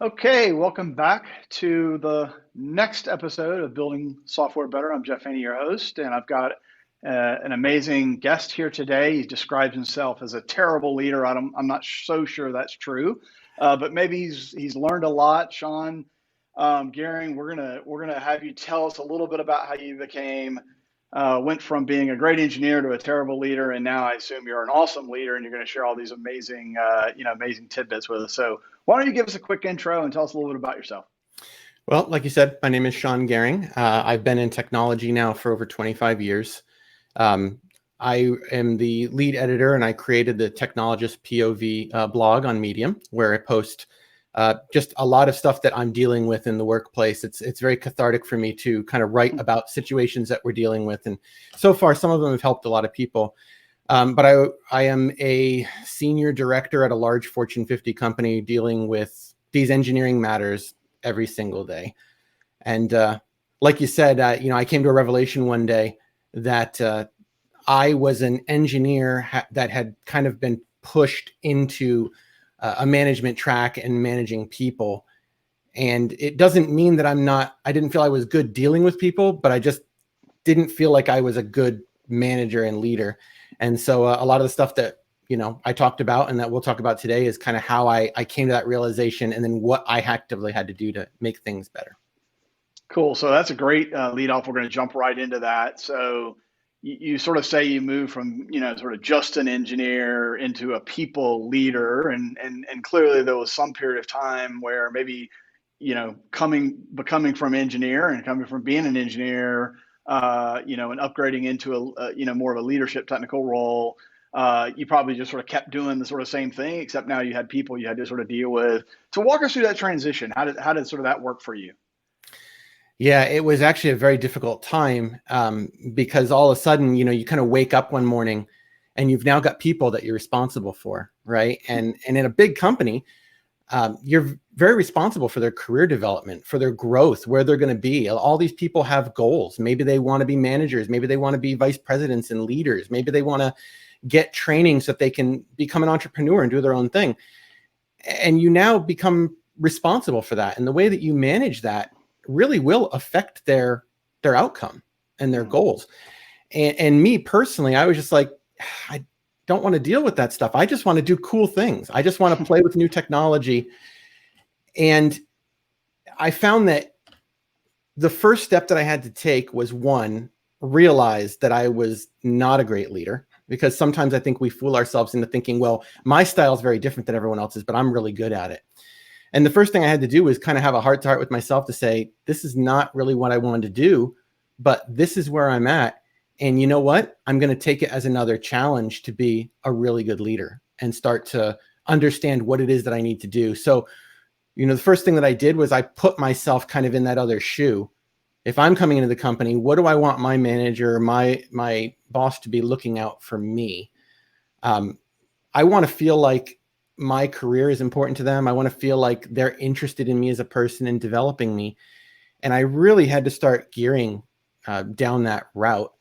Okay, welcome back to the next episode of Building Software Better. I'm Jeff Haney, your host, and I've got an amazing guest here today. He describes himself as a terrible leader. I'm not so sure that's true, but maybe he's learned a lot. Shaun Gehring, we're gonna have you tell us a little bit about how you went from being a great engineer to a terrible leader, and now I assume you're an awesome leader, and you're going to share all these amazing tidbits with us. So why don't you give us a quick intro and tell us a little bit about yourself? Well, like you said, my name is Shaun Gehring. I've been in technology now for over 25 years. Um, I am the lead editor, and I created the Technologist POV blog on Medium, where I post just a lot of stuff that I'm dealing with in the workplace. It's very cathartic for me to kind of write about situations that we're dealing with, and so far, some of them have helped a lot of people. But I am a senior director at a large Fortune 50 company dealing with these engineering matters every single day. And like you said, I came to a revelation one day that I was an engineer that had kind of been pushed into a management track and managing people. And it doesn't mean that I didn't feel I was good dealing with people, but I just didn't feel like I was a good manager and leader. And so a lot of the stuff that I talked about and that we'll talk about today is kind of how I came to that realization, and then what I actively had to do to make things better. Cool. So that's a great lead off. We're going to jump right into that. So you sort of say you move from, sort of just an engineer into a people leader. And clearly there was some period of time where maybe, becoming from engineer and coming from being an engineer, and upgrading into more of a leadership technical role. You probably just sort of kept doing the sort of same thing, except now you had people you had to sort of deal with. So walk us through that transition. How did sort of that work for you? Yeah, it was actually a very difficult time because all of a sudden, you kind of wake up one morning and you've now got people that you're responsible for, right? And in a big company, you're very responsible for their career development, for their growth, where they're going to be. All these people have goals. Maybe they want to be managers. Maybe they want to be vice presidents and leaders. Maybe they want to get training so that they can become an entrepreneur and do their own thing. And you now become responsible for that. And the way that you manage that really will affect their outcome and their goals. And me personally, I was just like, I don't want to deal with that stuff. I just want to do cool things. I just want to play with new technology. And I found that the first step that I had to take was, one, realize that I was not a great leader, because sometimes I think we fool ourselves into thinking, well, my style is very different than everyone else's, but I'm really good at it. And the first thing I had to do was kind of have a heart to heart with myself to say, this is not really what I wanted to do, but this is where I'm at. And you know what? I'm going to take it as another challenge to be a really good leader and start to understand what it is that I need to do. So, the first thing that I did was I put myself kind of in that other shoe. If I'm coming into the company, what do I want my manager, my boss to be looking out for me? I want to feel like my career is important to them. I want to feel like they're interested in me as a person and developing me. And I really had to start gearing down that route.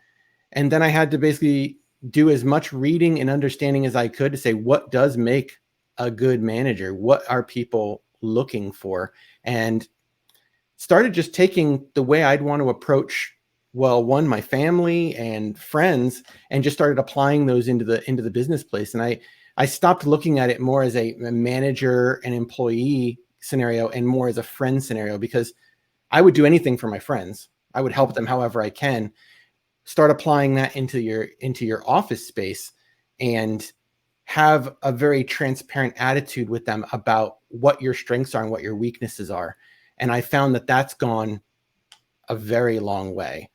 And then I had to basically do as much reading and understanding as I could to say, what does make a good manager? What are people looking for? And started just taking the way I'd want to approach, well, one, my family and friends, and just started applying those into the business place. And I stopped looking at it more as a manager and employee scenario and more as a friend scenario, because I would do anything for my friends. I would help them however I can. Start applying that into your office space and have a very transparent attitude with them about what your strengths are and what your weaknesses are. And I found that that's gone a very long way.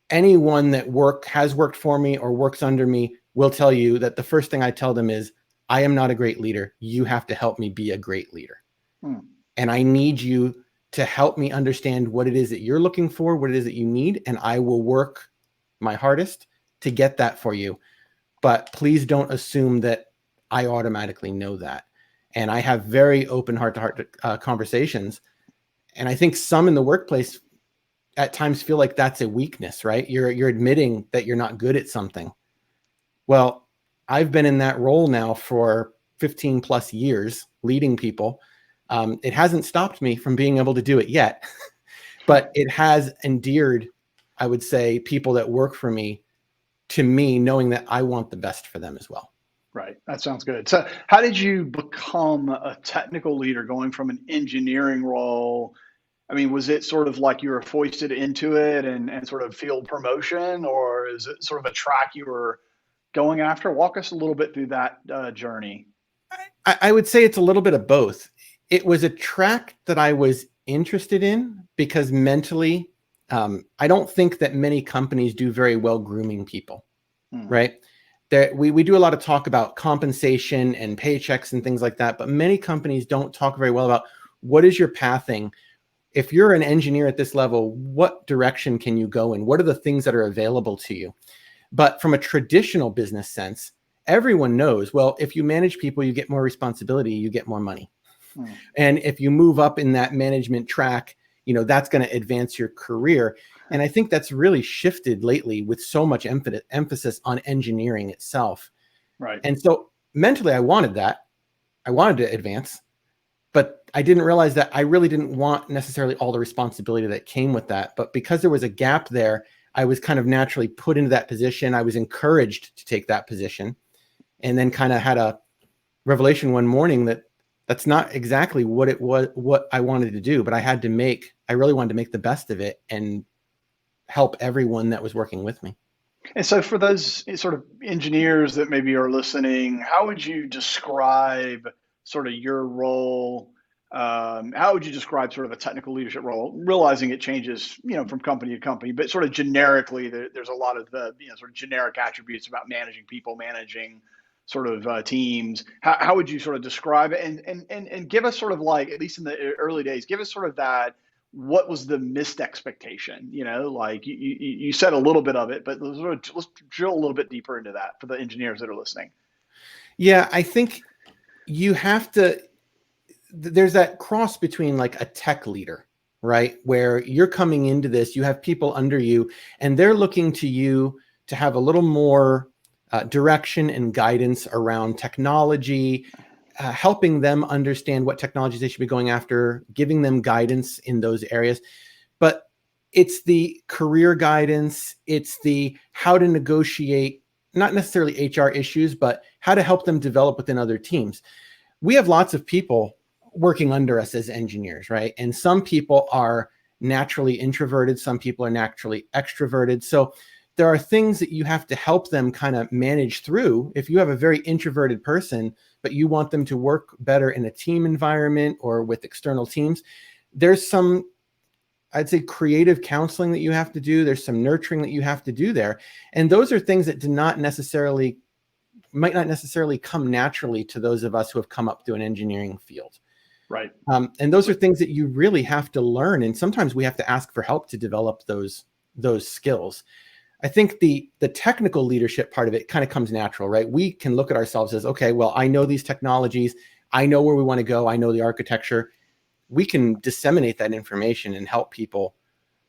Anyone that has worked for me or works under me will tell you that the first thing I tell them is, I am not a great leader. You have to help me be a great leader. And I need you to help me understand what it is that you're looking for, what it is that you need, and I will work my hardest to get that for you. But please don't assume that I automatically know that. And I have very open heart-to-heart conversations. And I think some in the workplace at times feel like that's a weakness, right? You're admitting that you're not good at something. Well, I've been in that role now for 15 plus years, leading people. It hasn't stopped me from being able to do it yet, but it has endeared, I would say, people that work for me to me, knowing that I want the best for them as well. Right. That sounds good. So, how did you become a technical leader going from an engineering role? I mean, was it sort of like you were foisted into it and sort of field promotion, or is it sort of a track you were going after? Walk us a little bit through that journey. I would say it's a little bit of both. It was a track that I was interested in because mentally, I don't think that many companies do very well grooming people, Hmm. right? We do a lot of talk about compensation and paychecks and things like that, but many companies don't talk very well about what is your pathing. If you're an engineer at this level, what direction can you go in? What are the things that are available to you? But from a traditional business sense, everyone knows, well, if you manage people, you get more responsibility, you get more money. Hmm. And if you move up in that management track, that's going to advance your career. And I think that's really shifted lately with so much emphasis on engineering itself. Right. And so mentally, I wanted that. I wanted to advance, but I didn't realize that I really didn't want necessarily all the responsibility that came with that. But because there was a gap there, I was kind of naturally put into that position. I was encouraged to take that position, and then kind of had a revelation one morning that that's not exactly what it was, what I wanted to do, but I really wanted to make the best of it and help everyone that was working with me. And so, for those sort of engineers that maybe are listening, how would you describe sort of your role? How would you describe sort of a technical leadership role? Realizing it changes, from company to company, but sort of generically, there's a lot of the sort of generic attributes about managing people, managing sort of teams. How would you sort of describe it? And give us sort of like, at least in the early days, give us sort of that, what was the missed expectation? Like you said a little bit of it, but let's drill a little bit deeper into that for the engineers that are listening. Yeah, I think you have to, there's that cross between like a tech leader, right? Where you're coming into this, you have people under you, and they're looking to you to have a little more direction and guidance around technology, helping them understand what technologies they should be going after, giving them guidance in those areas. But it's the career guidance, it's the how to negotiate, not necessarily HR issues, but how to help them develop within other teams. We have lots of people working under us as engineers, right? And some people are naturally introverted, some people are naturally extroverted. So there are things that you have to help them kind of manage through. If you have a very introverted person, but you want them to work better in a team environment or with external teams, there's some, I'd say, creative counseling that you have to do. There's some nurturing that you have to do there. And those are things that might not necessarily come naturally to those of us who have come up through an engineering field. Right. And those are things that you really have to learn. And sometimes we have to ask for help to develop those skills. I think the technical leadership part of it kind of comes natural, right? We can look at ourselves as, okay, well, I know these technologies. I know where we want to go. I know the architecture. We can disseminate that information and help people.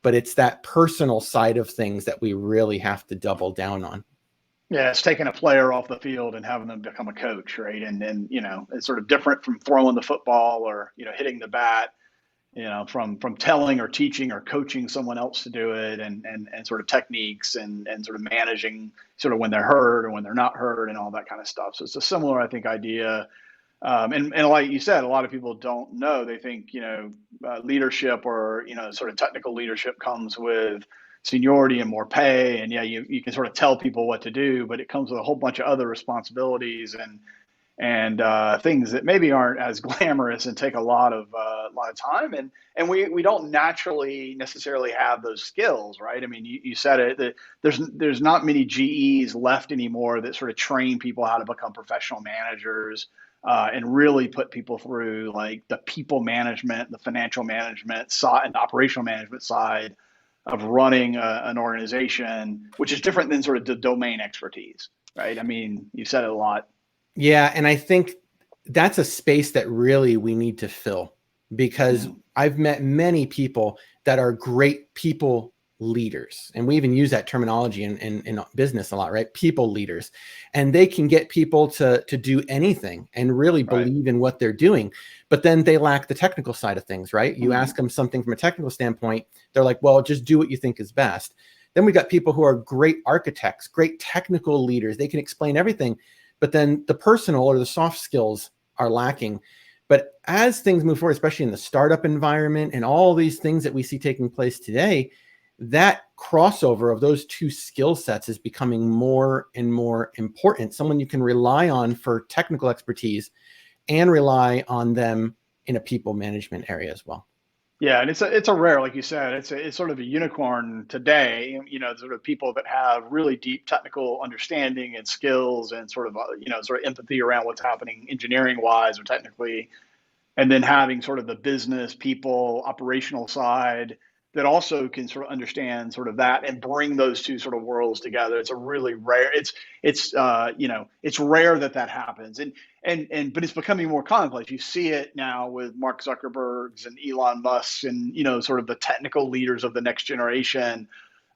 But it's that personal side of things that we really have to double down on. Yeah, it's taking a player off the field and having them become a coach, right? And then, it's sort of different from throwing the football or, hitting the bat, from telling or teaching or coaching someone else to do it, and sort of techniques and sort of managing sort of when they're hurt or when they're not hurt and all that kind of stuff. So it's a similar, I think, idea. And like you said, a lot of people don't know. They think, leadership or, sort of technical leadership comes with seniority and more pay. And yeah, you can sort of tell people what to do, but it comes with a whole bunch of other responsibilities and things that maybe aren't as glamorous and take a lot of time. And we don't naturally necessarily have those skills, right? I mean, you said it, that there's not many GEs left anymore that sort of train people how to become professional managers. And really put people through like the people management, the financial management side, and the operational management side of running an organization, which is different than sort of the domain expertise, right? I mean, you said it a lot. Yeah, and I think that's a space that really we need to fill, because I've met many people that are great people leaders. And we even use that terminology in business a lot, right? People leaders. And they can get people to do anything and really believe in what they're doing. But then they lack the technical side of things, right? You ask them something from a technical standpoint, they're like, well, just do what you think is best. Then we got people who are great architects, great technical leaders. They can explain everything, but then the personal or the soft skills are lacking. But as things move forward, especially in the startup environment and all these things that we see taking place today, that crossover of those two skill sets is becoming more and more important. Someone you can rely on for technical expertise and rely on them in a people management area as well. Yeah, and it's a rare, like you said, it's sort of a unicorn today. Sort of people that have really deep technical understanding and skills and sort of sort of empathy around what's happening engineering wise or technically, and then having sort of the business people operational side that also can sort of understand sort of that and bring those two sort of worlds together. It's a really rare. It's rare that happens, and but it's becoming more commonplace. You see it now with Mark Zuckerberg's and Elon Musk's and sort of the technical leaders of the next generation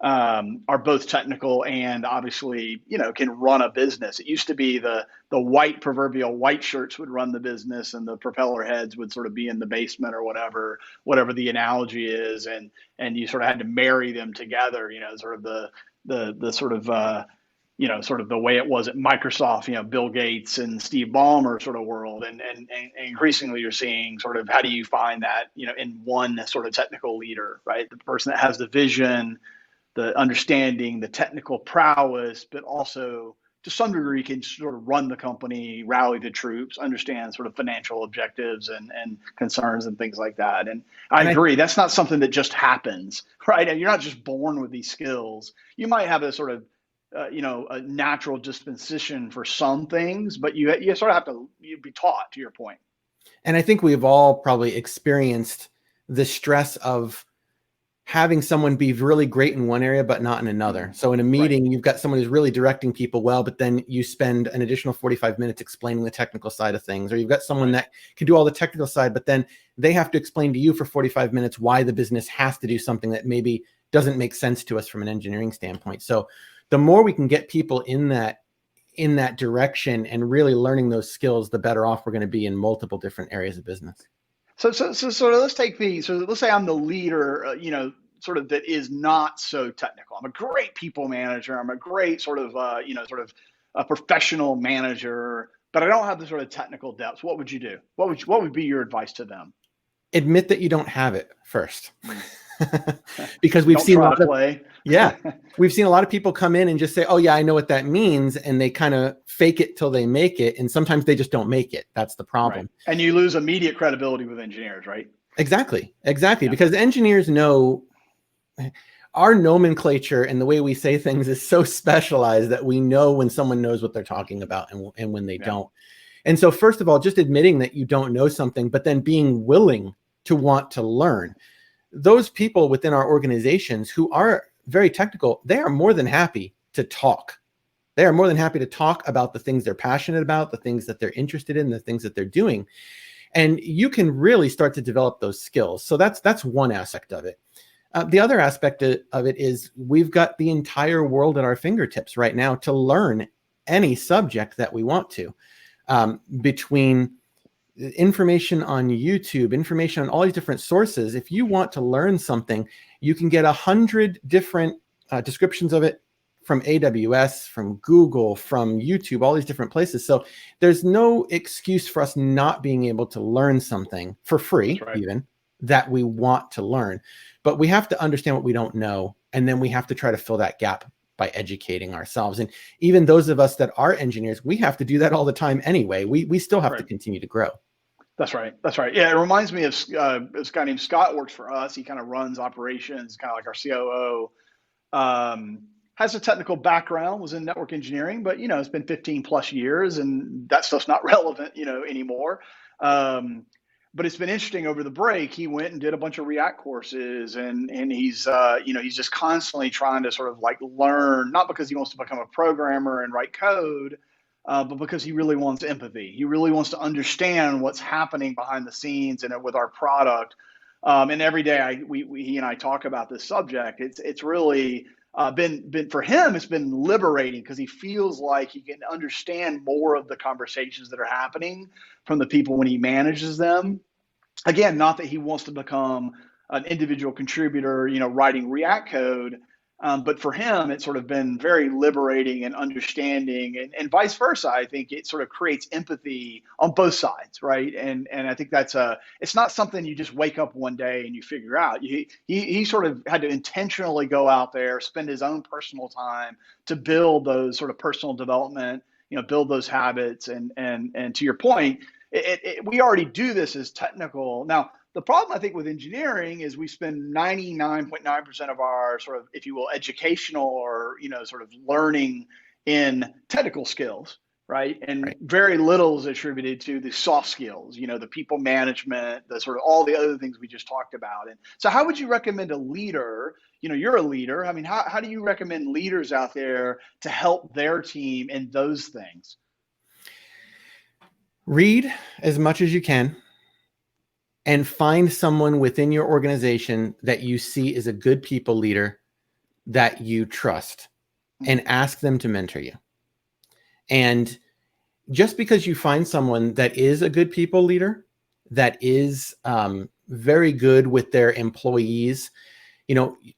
are both technical and obviously can run a business. It used to be the white proverbial white shirts would run the business and the propeller heads would sort of be in the basement or whatever the analogy is, and you sort of had to marry them together. Sort of the sort of sort of the way it was at Microsoft, Bill Gates and Steve Ballmer sort of world. And increasingly you're seeing sort of how do you find that, in one sort of technical leader, right? The person that has the vision, the understanding, the technical prowess, but also to some degree can sort of run the company, rally the troops, understand sort of financial objectives and concerns and things like that. And I agree, that's not something that just happens, right? And you're not just born with these skills. You might have a sort of a natural disposition for some things, but you sort of have to be taught, to your point. And I think we've all probably experienced the stress of having someone be really great in one area, but not in another. So in a meeting, you've got someone who's really directing people well, but then you spend an additional 45 minutes explaining the technical side of things, or you've got someone that can do all the technical side, but then they have to explain to you for 45 minutes why the business has to do something that maybe doesn't make sense to us from an engineering standpoint. So the more we can get people in that direction and really learning those skills, the better off we're going to be in multiple different areas of business. So let's say I'm the leader, sort of that is not so technical. I'm a great people manager. I'm a great sort of a professional manager, but I don't have the sort of technical depth. What would you do? What would be your advice to them? Admit that you don't have it first. Because we've seen a lot of we've seen a lot of people come in and just say, oh yeah, I know what that means, and they kind of fake it till they make it, and sometimes they just don't make it. That's the problem. Right. And you lose immediate credibility with engineers, right? Exactly. Because engineers know our nomenclature and the way we say things is so specialized that we know when someone knows what they're talking about and when they don't. And so first of all, just admitting that you don't know something, but then being willing to want to learn. Those people within our organizations who are very technical, they are more than happy to talk. They are more than happy to talk about the things they're passionate about, the things that they're interested in, the things that they're doing. And you can really start to develop those skills. So that's one aspect of it. The other aspect of it is we've got the entire world at our fingertips right now to learn any subject that we want to. Between information on YouTube, information on all these different sources. If you want to learn something, you can get 100 different descriptions of it from AWS, from Google, from YouTube, all these different places. So there's no excuse for us not being able to learn something for free, even that we want to learn. But we have to understand what we don't know, and then we have to try to fill that gap by educating ourselves. And even those of us that are engineers, we have to do that all the time anyway. We still have to continue to grow. That's right. Yeah, it reminds me of this guy named Scott works for us. He kind of runs operations, kind of like our COO. Has a technical background, was in network engineering, but it's been 15 plus years, and that stuff's not relevant, anymore. But it's been interesting over the break. He went and did a bunch of React courses, and he's he's just constantly trying to sort of like learn, not because he wants to become a programmer and write code, but because he really wants empathy. He really wants to understand what's happening behind the scenes and with our product. And every day he and I talk about this subject. It's really been for him. It's been liberating because he feels like he can understand more of the conversations that are happening from the people when he manages them. Again, not that he wants to become an individual contributor, writing React code, but for him, it's sort of been very liberating and understanding, and vice versa. I think it sort of creates empathy on both sides, right? And I think it's not something you just wake up one day and you figure out. He sort of had to intentionally go out there, spend his own personal time to build those sort of personal development, build those habits, and to your point, we already do this as technical. Now, the problem I think with engineering is we spend 99.9% of our sort of, if you will, educational or, sort of learning in technical skills, right? And Right. very little is attributed to the soft skills, the people management, the sort of all the other things we just talked about. And so how would you recommend a leader, you're a leader. I mean, how do you recommend leaders out there to help their team in those things? Read as much as you can and find someone within your organization that you see is a good people leader that you trust and ask them to mentor you. And just because you find someone that is a good people leader, that is very good with their employees,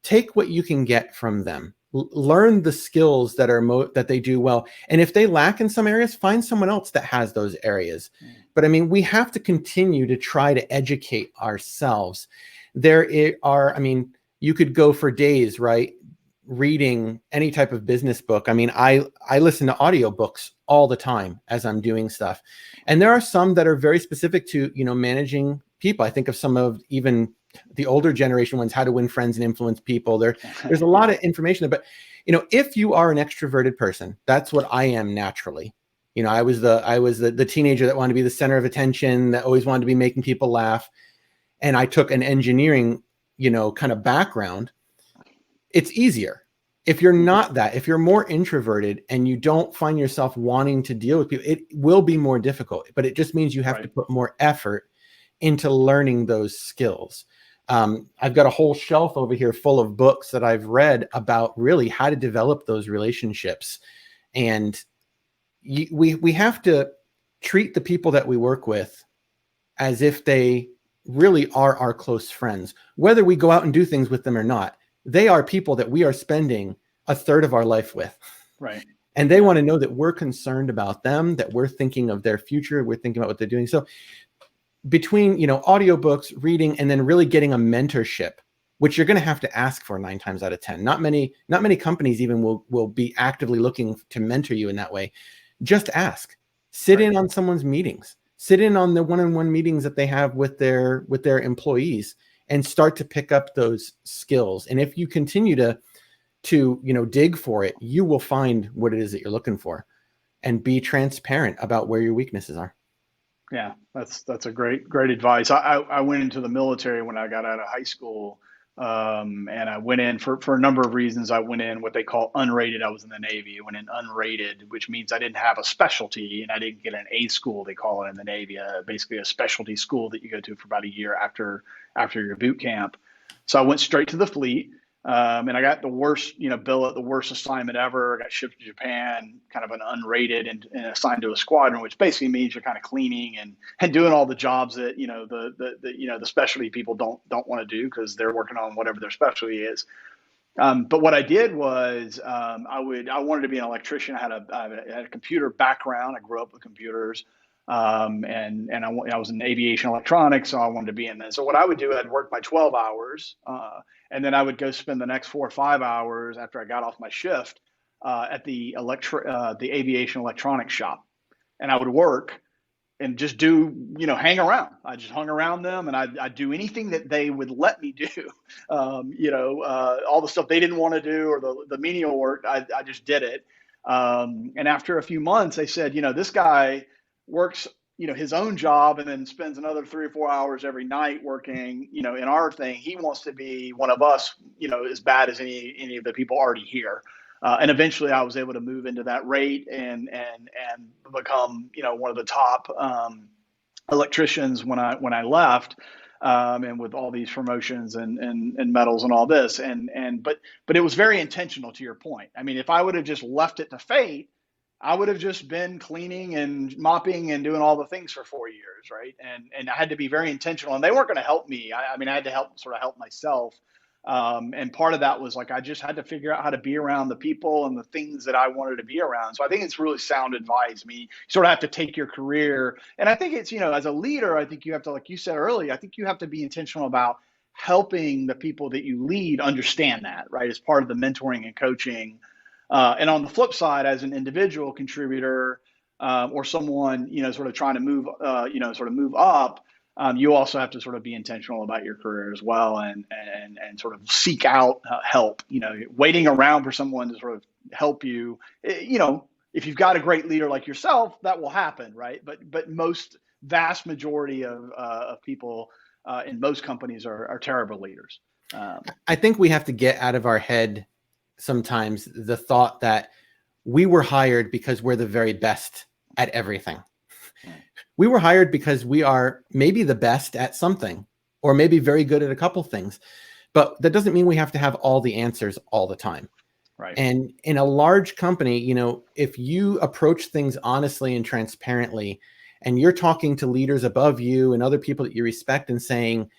take what you can get from them. Learn the skills that are that they do well. And if they lack in some areas, find someone else that has those areas. But I mean, we have to continue to try to educate ourselves. You could go for days, right? Reading any type of business book. I mean, I listen to audiobooks all the time as I'm doing stuff. And there are some that are very specific to, managing people. I think of some of even the older generation ones, How to Win Friends and Influence People. There's a lot of information there. But, if you are an extroverted person, that's what I am naturally. I was the teenager that wanted to be the center of attention, that always wanted to be making people laugh. And I took an engineering, kind of background. It's easier. If you're not that, if you're more introverted and you don't find yourself wanting to deal with people, it will be more difficult, but it just means you have to put more effort into learning those skills. I've got a whole shelf over here full of books that I've read about really how to develop those relationships. And we have to treat the people that we work with as if they really are our close friends, whether we go out and do things with them or not. They are people that we are spending a third of our life with. Right. And they want to know that we're concerned about them, that we're thinking of their future, we're thinking about what they're doing. So between, audiobooks, reading, and then really getting a mentorship, which you're going to have to ask for 9 times out of 10. Not many companies even will be actively looking to mentor you in that way. Just ask. Sit in on someone's meetings. Sit in on the one-on-one meetings that they have with their employees, and start to pick up those skills. And if you continue to dig for it, you will find what it is that you're looking for, and be transparent about where your weaknesses are. Yeah, that's a great advice. I went into the military when I got out of high school, and I went in for a number of reasons. I went in what they call unrated. I was in the Navy. I went in unrated, which means I didn't have a specialty, and I didn't get an A school, they call it in the Navy, basically a specialty school that you go to for about a year after your boot camp. So I went straight to the fleet. And I got the worst, billet, the worst assignment ever. I got shipped to Japan, kind of an unrated, and assigned to a squadron, which basically means you're kind of cleaning and doing all the jobs that the specialty people don't want to do because they're working on whatever their specialty is. But what I did was I wanted to be an electrician. I had a computer background. I grew up with computers. And I was in aviation electronics, so I wanted to be in that. So what I would do, I'd work my 12 hours, and then I would go spend the next 4 or 5 hours after I got off my shift at the aviation electronics shop, and I would work and just hang around. I just hung around them, and I'd do anything that they would let me do. All the stuff they didn't want to do, or the menial work, I just did it. And after a few months, they said, this guy works, his own job, and then spends another 3 or 4 hours every night working, in our thing. He wants to be one of us, as bad as any of the people already here. And eventually I was able to move into that rate and become, one of the top electricians when I left. and with all these promotions and medals and all this. But it was very intentional, to your point. I mean, if I would have just left it to fate, I would have just been cleaning and mopping and doing all the things for 4 years, right? And I had to be very intentional, and they weren't going to help me. I mean, I had to help myself. And part of that was like I just had to figure out how to be around the people and the things that I wanted to be around. So I think it's really sound advice. I mean, you sort of have to take your career, and I think it's, as a leader, I think you have to, like you said earlier, I think you have to be intentional about helping the people that you lead understand that, right? As part of the mentoring and coaching. And on the flip side, as an individual contributor, or someone, sort of trying to move, sort of move up, you also have to sort of be intentional about your career as well, and sort of seek out help. Waiting around for someone to sort of help you. If you've got a great leader like yourself, that will happen, right? But most vast majority of people in most companies are terrible leaders. I think we have to get out of our head sometimes the thought that we were hired because we're the very best at everything. We were hired because we are maybe the best at something, or maybe very good at a couple things, but that doesn't mean we have to have all the answers all the time. Right. And in a large company, if you approach things honestly and transparently, and you're talking to leaders above you and other people that you respect and saying,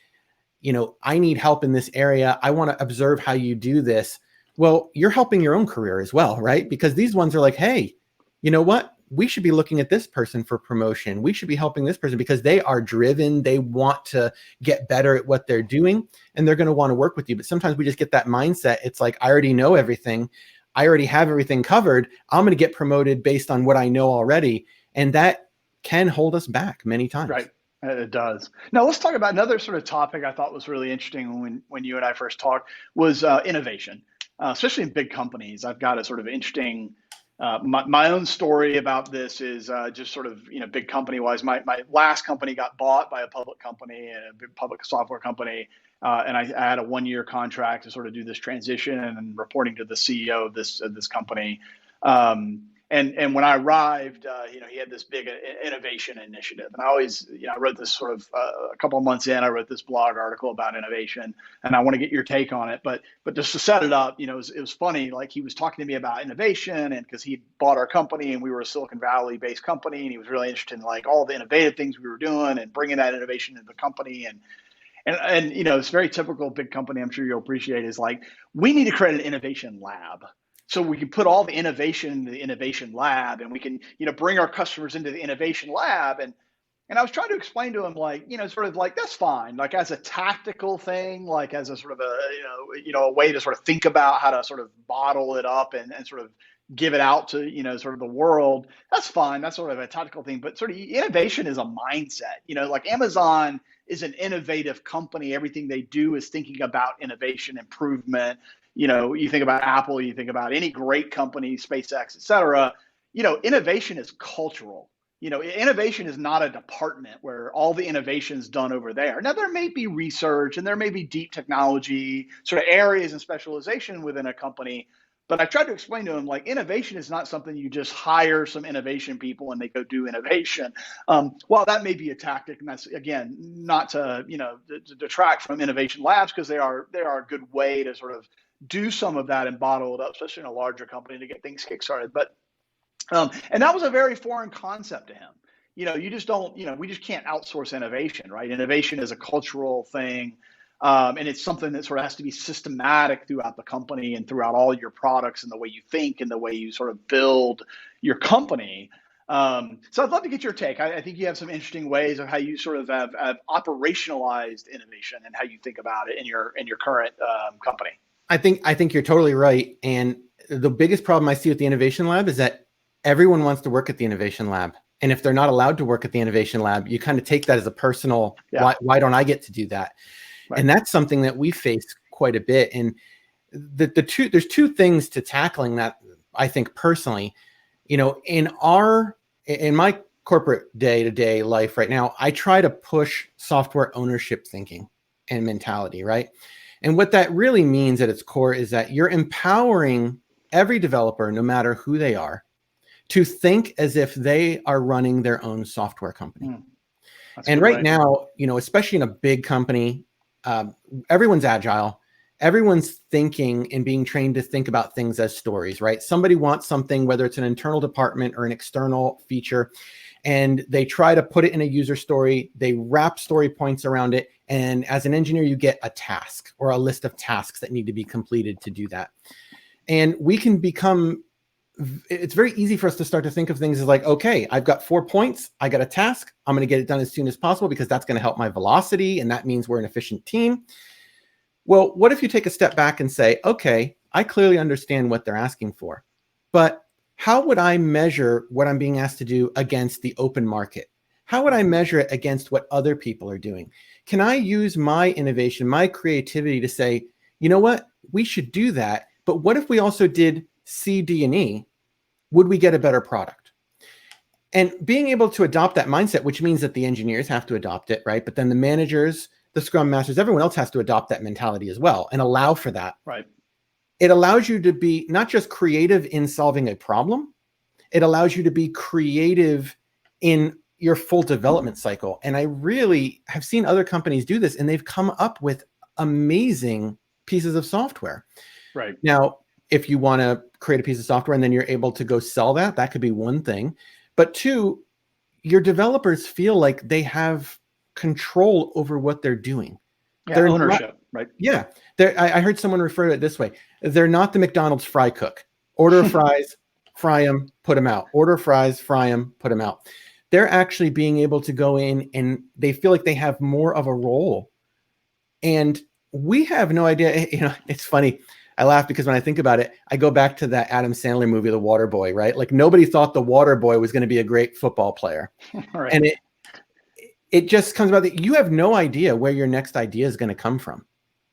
I need help in this area, I want to observe how you do this. Well, you're helping your own career as well, right? Because these ones are like, hey, you know what? We should be looking at this person for promotion. We should be helping this person because they are driven. They want to get better at what they're doing, and they're going to want to work with you. But sometimes we just get that mindset. It's like, I already know everything. I already have everything covered. I'm going to get promoted based on what I know already. And that can hold us back many times. Right. It does. Now let's talk about another sort of topic I thought was really interesting when you and I first talked was innovation, especially in big companies. I've got a sort of interesting, my own story about this is just sort of, big company wise. My last company got bought by a public company, a big public software company. And I had a 1-year contract to sort of do this transition and reporting to the CEO of this company. And when I arrived, he had this big innovation initiative, and I always, I wrote this sort of a couple of months in, I wrote this blog article about innovation, and I want to get your take on it. But just to set it up, it was funny. Like, he was talking to me about innovation, and because he bought our company, and we were a Silicon Valley based company, and he was really interested in like all the innovative things we were doing and bringing that innovation into the company. And it's very typical big company. I'm sure you'll appreciate is like, we need to create an innovation lab. So we can put all the innovation in the innovation lab, and we can, bring our customers into the innovation lab. And I was trying to explain to him, like, sort of like, that's fine, like as a tactical thing, like as a sort of a way to sort of think about how to sort of bottle it up and sort of give it out to, sort of the world. That's fine. That's sort of a tactical thing. But sort of innovation is a mindset, like Amazon is an innovative company. Everything they do is thinking about innovation, improvement. You think about Apple, you think about any great company, SpaceX, et cetera. Innovation is cultural. Innovation is not a department where all the innovation is done over there. Now, there may be research and there may be deep technology sort of areas and specialization within a company. But I tried to explain to him, like, innovation is not something you just hire some innovation people and they go do innovation. While that may be a tactic, and that's, again, not to, to detract from innovation labs, because they are a good way to sort of do some of that and bottle it up, especially in a larger company, to get things kickstarted. But and that was a very foreign concept to him. You just don't, we just can't outsource innovation, right? Innovation is a cultural thing. And it's something that sort of has to be systematic throughout the company and throughout all your products and the way you think and the way you sort of build your company. So I'd love to get your take. I think you have some interesting ways of how you sort of have operationalized innovation and how you think about it in your current company. I think you're totally right. And the biggest problem I see with the innovation lab is that everyone wants to work at the innovation lab. And if they're not allowed to work at the innovation lab, you kind of take that as a personal, why don't I get to do that? Right. And that's something that we face quite a bit. And there's two things to tackling that, I think personally. In my corporate day-to-day life right now, I try to push software ownership thinking and mentality, right? And what that really means at its core is that you're empowering every developer, no matter who they are, to think as if they are running their own software company. That's a And good right way. now, especially in a big company, everyone's agile. Everyone's thinking and being trained to think about things as stories, right? Somebody wants something, whether it's an internal department or an external feature, and they try to put it in a user story. They wrap story points around it. And as an engineer, you get a task or a list of tasks that need to be completed to do that. And it's very easy for us to start to think of things as like, okay, I've got 4 points. I got a task. I'm going to get it done as soon as possible because that's going to help my velocity. And that means we're an efficient team. Well, what if you take a step back and say, okay, I clearly understand what they're asking for, but how would I measure what I'm being asked to do against the open market? How would I measure it against what other people are doing? Can I use my innovation, my creativity to say, you know what, we should do that, but what if we also did C, D, and E? Would we get a better product? And being able to adopt that mindset, which means that the engineers have to adopt it, right? But then the managers, the scrum masters, everyone else has to adopt that mentality as well and allow for that. Right. It allows you to be not just creative in solving a problem, it allows you to be creative in your full development cycle. And I really have seen other companies do this, and they've come up with amazing pieces of software. Right. Now, if you want to create a piece of software and then you're able to go sell that, that could be one thing. But two, your developers feel like they have control over what they're doing. Yeah, They're ownership, not, right? Yeah. I heard someone refer to it this way. They're not the McDonald's fry cook. Order fries, fry them, put them out. Order fries, fry them, put them out. They're actually being able to go in and they feel like they have more of a role. And we have no idea. It's funny. I laugh because when I think about it, I go back to that Adam Sandler movie, The Water Boy, right? Like nobody thought the Water Boy was going to be a great football player. Right. And it just comes about that you have no idea where your next idea is going to come from.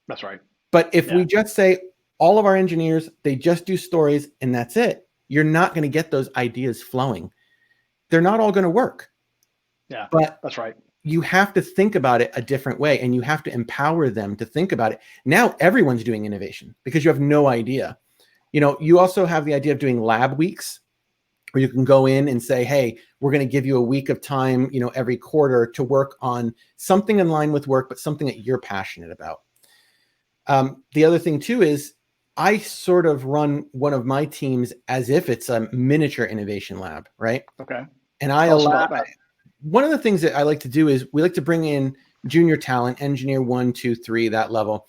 That's right. But if we just say all of our engineers, they just do stories and that's it, you're not going to get those ideas flowing. They're not all going to work. Yeah, but that's right. You have to think about it a different way and you have to empower them to think about it. Now everyone's doing innovation because you have no idea. You also have the idea of doing lab weeks where you can go in and say, hey, we're going to give you a week of time, every quarter to work on something in line with work, but something that you're passionate about. The other thing too is I sort of run one of my teams as if it's a miniature innovation lab, right? Okay. And I Tell us allow about that. One of the things that I like to do is we like to bring in junior talent, engineer 1, 2, 3, that level.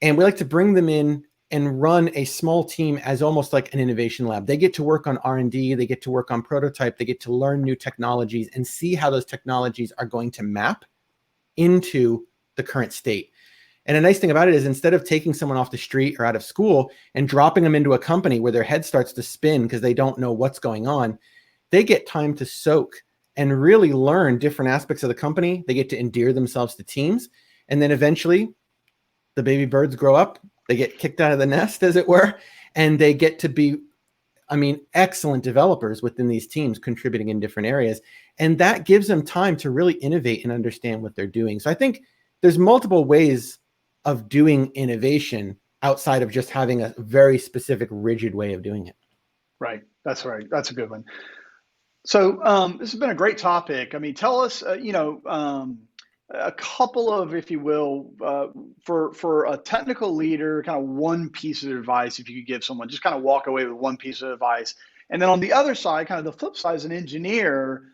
And we like to bring them in and run a small team as almost like an innovation lab. They get to work on R&D, they get to work on prototype, they get to learn new technologies and see how those technologies are going to map into the current state. And a nice thing about it is instead of taking someone off the street or out of school and dropping them into a company where their head starts to spin because they don't know what's going on, they get time to soak and really learn different aspects of the company. They get to endear themselves to teams. And then eventually the baby birds grow up, they get kicked out of the nest, as it were, and they get to be, excellent developers within these teams contributing in different areas. And that gives them time to really innovate and understand what they're doing. So I think there's multiple ways of doing innovation outside of just having a very specific, rigid way of doing it. Right. That's right. That's a good one. So this has been a great topic. Tell us, a couple of, if you will, for a technical leader, kind of one piece of advice, if you could give someone, just kind of walk away with one piece of advice. And then on the other side, kind of the flip side, as an engineer,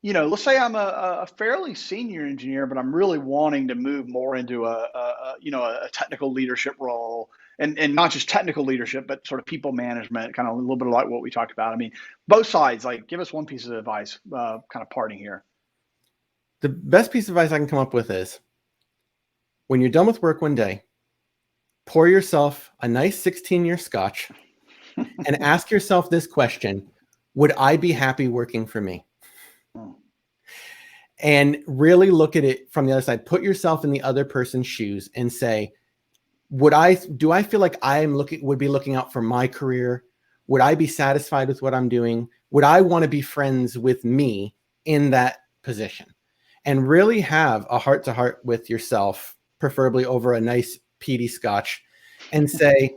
let's say I'm a fairly senior engineer, but I'm really wanting to move more into a technical leadership role. And not just technical leadership, but sort of people management, kind of a little bit like what we talked about. Both sides, like give us one piece of advice, kind of parting here. The best piece of advice I can come up with is when you're done with work one day, pour yourself a nice 16-year scotch and ask yourself this question: would I be happy working for me? And really look at it from the other side. Put yourself in the other person's shoes and say, do I feel like would be looking out for my career? Would I be satisfied with what I'm doing? Would I want to be friends with me in that position? And really have a heart to heart with yourself, preferably over a nice peaty scotch, and say,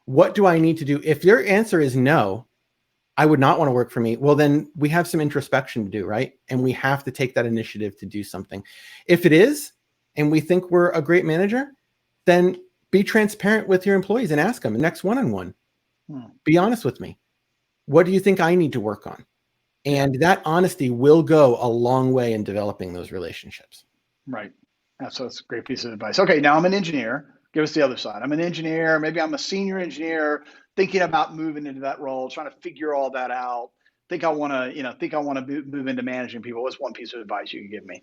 what do I need to do? If your answer is no, I would not want to work for me. Well, then we have some introspection to do, right? And we have to take that initiative to do something. If it is, and we think we're a great manager, then be transparent with your employees and ask them next one-on-one. Be honest with me. What do you think I need to work on? And that honesty will go a long way in developing those relationships. Right. That's a great piece of advice. Okay, now I'm an engineer. Give us the other side. I'm an engineer. Maybe I'm a senior engineer thinking about moving into that role, trying to figure all that out. Think I want to move into managing people. What's one piece of advice you can give me?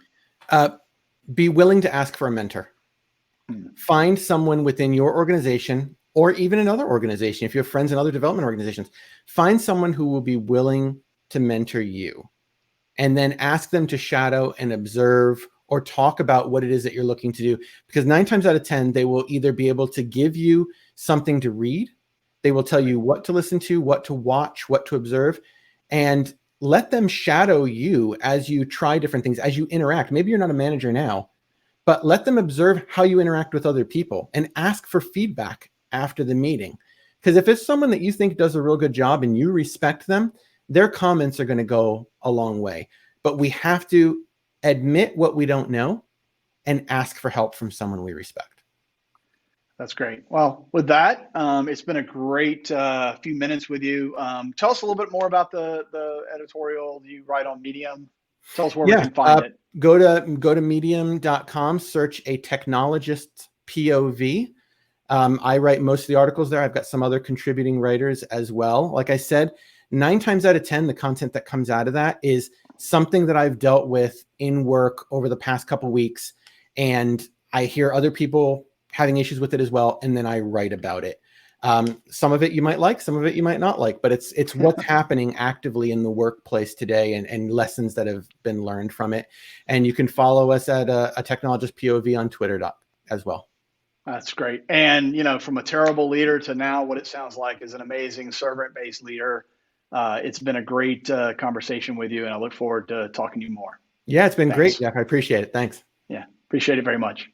Be willing to ask for a mentor. Find someone within your organization or even another organization. If you have friends in other development organizations, find someone who will be willing to mentor you, and then ask them to shadow and observe or talk about what it is that you're looking to do. Because 9 times out of 10, they will either be able to give you something to read, they will tell you what to listen to, what to watch, what to observe, and let them shadow you as you try different things, as you interact. Maybe you're not a manager now, but let them observe how you interact with other people and ask for feedback after the meeting. Because if it's someone that you think does a real good job and you respect them, their comments are going to go a long way. But we have to admit what we don't know and ask for help from someone we respect. That's great. Well, with that, it's been a great few minutes with you. Tell us a little bit more about the editorial you write on Medium. Tell us where we can find it. Go to medium.com, search a technologist POV. I write most of the articles there. I've got some other contributing writers as well. Like I said, 9 times out of 10, the content that comes out of that is something that I've dealt with in work over the past couple of weeks. And I hear other people having issues with it as well. And then I write about it. Some of it you might like, some of it you might not like, but it's what's happening actively in the workplace today and lessons that have been learned from it. And you can follow us at a Technologist POV on Twitter as well. That's great. And, from a terrible leader to now what it sounds like is an amazing servant-based leader. It's been a great conversation with you, and I look forward to talking to you more. Yeah, it's been great, Jeff. I appreciate it. Thanks. Yeah, appreciate it very much.